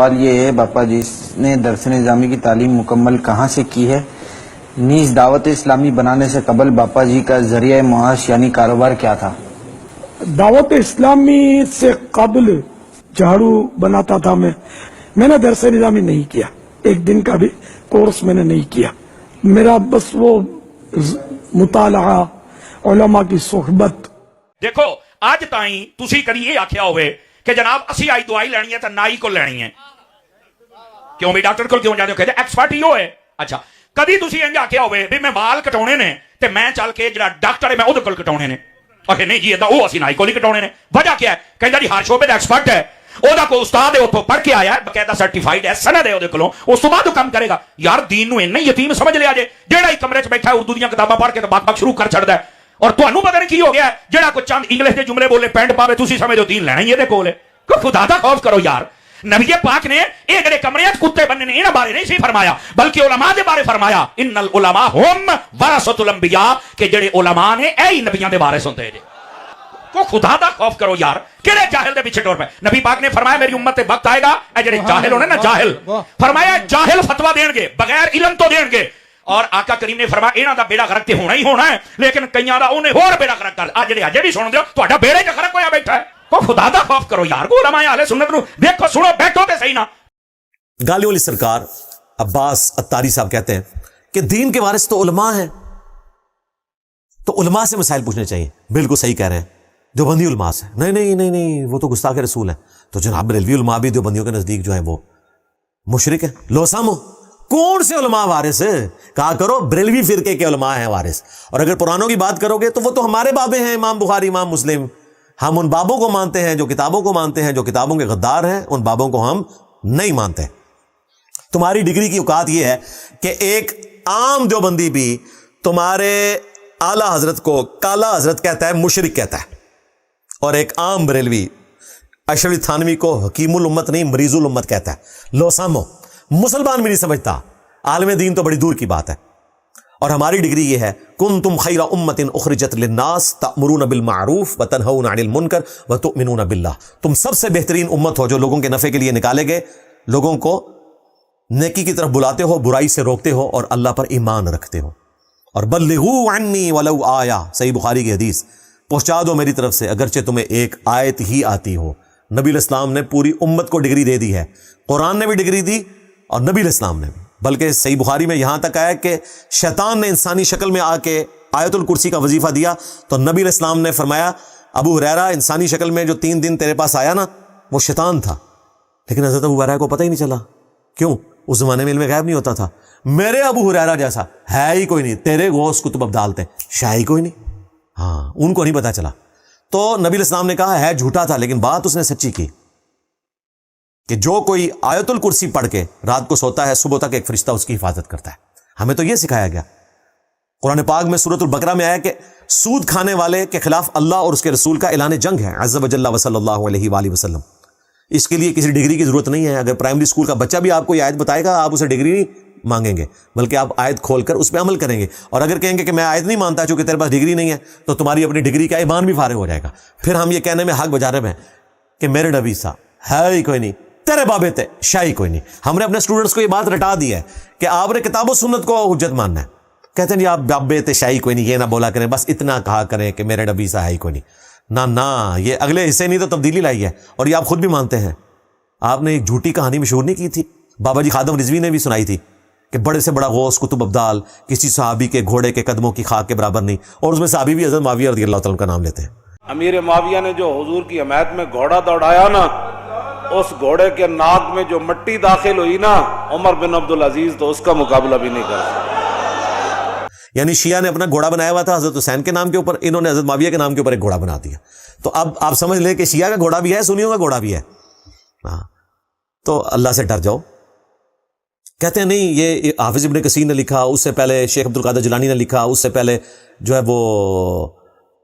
سوال یہ ہے باپا جی نے درس نظامی کی تعلیم مکمل کہاں سے کی ہے؟ نیز دعوت اسلامی بنانے سے قبل باپا جی کا ذریعہ معاش یعنی کاروبار کیا تھا؟ دعوت اسلامی سے قبل جھاڑو بناتا تھا میں نے درس نظامی نہیں کیا، ایک دن کا بھی کورس میں نے نہیں کیا. میرا بس وہ مطالعہ، علماء کی صحبت. دیکھو اج تائیں تسی کدی یہ آکھیا ہوئے کہ جناب اسی آئی دوائی لینی ہے تو نائی کو لینی ہے، کیوں بھی ڈاکٹر کو کیوں جاتے ہو؟ کہتے ایکسپرٹ ہی ہے. اچھا کدی تسی انج آکھیا ہوئے بھی میں بال کٹاونے نے تے میں چل کے جڑا ڈاکٹر ہے میں اودے کول کٹاونے نے؟ اوکے نہیں جی او اسی نائی کول ہی کٹاونے نے. وجہ کیا ہے؟ کہندا جی ہر شعبے دا ایکسپرٹ ہے، اودا کو استاد ہے اتوں پڑھ کے آیا ہے، باقاعدہ سرٹیفائڈ ہے، سند ہے اودے کولوں، اس تو بعد وہ کام کرے گا. یار دین نو اتنا یتیم سمجھ لیا جے جیڑا ہی کمرے چ بیٹھا ہے اردو دیاں کتاباں پڑھ کے تو بک شروع کر چھڑدا ہے. اور تانوں پتہ نہیں کی ہو گیا ہے جیڑا کوئی چند انگلش دے جملے بولے پینٹ پاوے تسی سمجھو دین لینا ہی اے دے کول ہے. کو خدا دا خوف کرو یار. نبی پاک نے اے جڑے کمرے وچ کتے بننے نے انہاں بارے نہیں سی فرمایا، بلکہ علماء دے بارے فرمایا ان العلماء هم ورثۃ الانبیاء کہ جڑے علماء نے اے ہی نبیاں دے وارث ہوندے نے. کو خدا دا خوف کرو یار. کہڑے جاہل دے پیچھے ٹور پے؟ نبی پاک نے فرمایا میری امت تے وقت آئے گا اے جڑے جاہل ہونے نا جاہل، فرمایا جاہل فتوی دین گے بغیر علم تو دین گے. اور آقا کریم نے فرمایا انہاں دا بیڑا غرق تے ہونا ہی ہونا ہے، لیکن کئیاں دا اونے ہور بیڑا غرق کر. آ جڑے اجے بھی سن دیو تہاڈا بیڑے وچ غرق ہویا بیٹھا ہے. کو خدا دا خوف کرو یار. کو علماء اہل سنت نو دیکھو سنو بیٹھو تے صحیح نا. غالب علی سرکار عباس اتاری صاحب کہتے ہیں کہ دین کے وارث تو علماء ہیں، تو علماء سے مسائل پوچھنے چاہیے. بالکل صحیح کہہ رہے ہیں. دیوبندی علماء سے نہیں نہیں نہیں نہیں وہ تو گستاخ رسول ہیں. تو جناب بریلوی علماء بھی دیوبندیوں کے نزدیک جو ہیں وہ مشرک ہیں. لو سامو کون سے علماء وارث ہیں؟ کہا کرو بریلوی فرقے کے علماء ہیں وارث. اور اگر پرانوں کی بات کرو گے تو وہ تو ہمارے بابے ہیں، امام بخاری، امام مسلم. ہم ان بابوں کو مانتے ہیں جو کتابوں کو مانتے ہیں، جو کتابوں کے غدار ہیں ان بابوں کو ہم نہیں مانتے. تمہاری ڈگری کی اوقات یہ ہے کہ ایک عام دیوبندی بھی تمہارے اعلی حضرت کو کالا حضرت کہتا ہے، مشرک کہتا ہے. اور ایک عام بریلوی اشرف تھانوی کو حکیم الامت نہیں مریض الامت کہتا ہے. لو سامو مسلمان بھی نہیں سمجھتا، عالم دین تو بڑی دور کی بات ہے. اور ہماری ڈگری یہ ہے کنتم خیر امت اخرجت للناس تأمرون بالمعروف وتنہون عن المنکر وتؤمنون باللہ. تم سب سے بہترین امت ہو جو لوگوں کے نفع کے لیے نکالے گئے، لوگوں کو نیکی کی طرف بلاتے ہو، برائی سے روکتے ہو اور اللہ پر ایمان رکھتے ہو. اور بلغوا عنی ولو آیا، صحیح بخاری کی حدیث، پہنچا دو میری طرف سے اگرچہ تمہیں ایک آیت ہی آتی ہو. نبی الاسلام نے پوری امت کو ڈگری دے دی ہے. قرآن نے بھی ڈگری دی اور نبی الاسلام نے بھی. بلکہ صحیح بخاری میں یہاں تک آیا کہ شیطان نے انسانی شکل میں آ کے آیت الکرسی کا وظیفہ دیا تو نبی الاسلام نے فرمایا ابو ہریرہ انسانی شکل میں جو 3 دن تیرے پاس آیا نا وہ شیطان تھا. لیکن حضرت ابو ہریرہ کو پتہ ہی نہیں چلا. کیوں؟ اس زمانے میں علم غیب نہیں ہوتا تھا. میرے ابو ہریرہ جیسا ہے ہی کوئی نہیں، تیرے غوث کتب ابدالتے شاہ ہی کوئی نہیں. ہاں ان کو نہیں پتا چلا. تو نبی الاسلام نے کہا ہے جھوٹا تھا لیکن بات اس نے سچی کی کہ جو کوئی آیت الکرسی پڑھ کے رات کو سوتا ہے صبح تک ایک فرشتہ اس کی حفاظت کرتا ہے. ہمیں تو یہ سکھایا گیا. قرآن پاک میں سورۃ البقرہ میں آیا کہ سود کھانے والے کے خلاف اللہ اور اس کے رسول کا اعلان جنگ ہے عز وجل وصلی اللہ علیہ وآلہ وسلم. اس کے لیے کسی ڈگری کی ضرورت نہیں ہے. اگر پرائمری اسکول کا بچہ بھی آپ کو یہ آیت بتائے گا آپ اسے ڈگری نہیں مانگیں گے، بلکہ آپ آیت کھول کر اس پہ عمل کریں گے. اور اگر کہیں گے کہ میں آیت نہیں مانتا چونکہ تیرے پاس ڈگری نہیں ہے تو تمہاری اپنی ڈگری کا ایمان بھی فارغ ہو جائے گا. پھر ہم یہ کہنے میں حق بجا رہے ہیں کہ میرے نبی صاحب ہے ہی کوئی نہیں، تیرے بابے تے شاہی کوئی نہیں. ہم نے اپنے اسٹوڈنٹس کو یہ بات رٹا دی ہے کہ آپ نے کتاب و سنت کو حجت ماننا ہے. کہتے ہیں جی آپ بابے تے شاہی کوئی نہیں یہ نہ بولا کریں، بس اتنا کہا کریں کہ میرے نبی صاحب ہے ہی کوئی نہیں. نہ یہ اگلے حصے نہیں تو تبدیلی لائی ہے. اور یہ آپ خود بھی مانتے ہیں. آپ نے ایک جھوٹی کہانی مشہور نہیں کی تھی، بابا جی خادم رضوی نے بھی سنائی تھی کہ بڑے سے بڑا غوث کتب ابدال کسی صحابی کے گھوڑے کے قدموں کی خاک کے برابر نہیں. اور اس میں صحابی بھی حضرت معاویہ رضی اللہ تعالیٰ کا نام لیتے ہیں. امیر معاویہ نے جو حضور کی حمایت میں گھوڑا دوڑایا نا، اس گھوڑے کے ناک میں جو مٹی داخل ہوئی نا عمر بن عبدالعزیز تو اس کا مقابلہ بھی نہیں کر سکتا. یعنی شیعہ نے اپنا گھوڑا بنایا ہوا تھا حضرت حسین کے نام کے اوپر، انہوں نے حضرت معاویہ کے نام کے اوپر ایک گھوڑا بنا دیا. تو اب آپ سمجھ لیں کہ شیعہ کا گھوڑا بھی ہے، سنیوں کا گھوڑا بھی ہے. ہاں تو اللہ سے ڈر جاؤ. کہتے ہیں نہیں یہ حافظ ابن کثیر نے لکھا، اس سے پہلے شیخ عبد القادر جیلانی نے لکھا، اس سے پہلے جو ہے وہ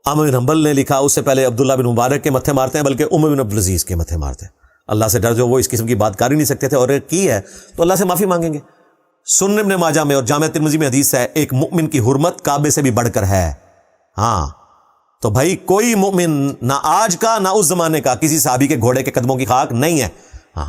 احمد بن حنبل نے لکھا، اس سے پہلے عبداللہ بن مبارک کے متھے مارتے ہیں، بلکہ عمر بن عبدالعزیز کے متھے مارتے ہیں. اللہ سے ڈر جو وہ اس قسم کی بات کر ہی نہیں سکتے تھے، اور کی ہے تو اللہ سے معافی مانگیں گے. سنن ابن ماجہ میں اور جامع ترمذی میں حدیث ہے ایک مؤمن کی حرمت کعبے سے بھی بڑھ کر ہے. ہاں تو بھائی کوئی مؤمن نہ آج کا نہ اس زمانے کا کسی صحابی کے گھوڑے کے قدموں کی خاک نہیں ہے. ہاں